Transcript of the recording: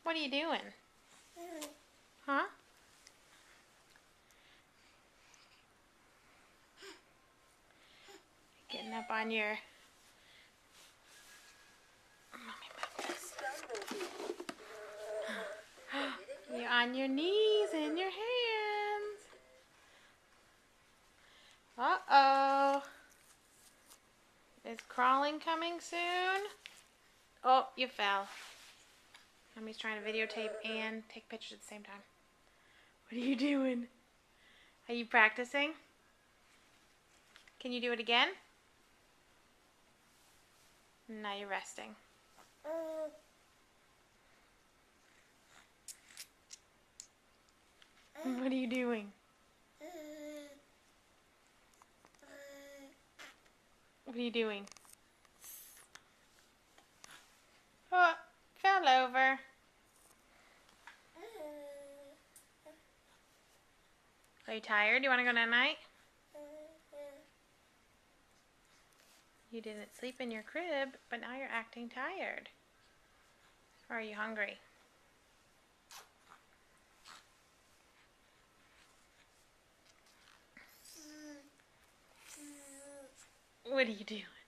What are you doing? Huh? Getting up on your... You're on your knees and your hands. Uh-oh. Is crawling coming soon? Oh, you fell. Mommy's trying to videotape and take pictures at the same time. What are you doing? Are you practicing? Can you do it again? Now you're resting. What are you doing? What are you doing? Oh, fell over. Are you tired? You want to go night-night? You didn't sleep in your crib, but now you're acting tired. Or are you hungry? What are you doing?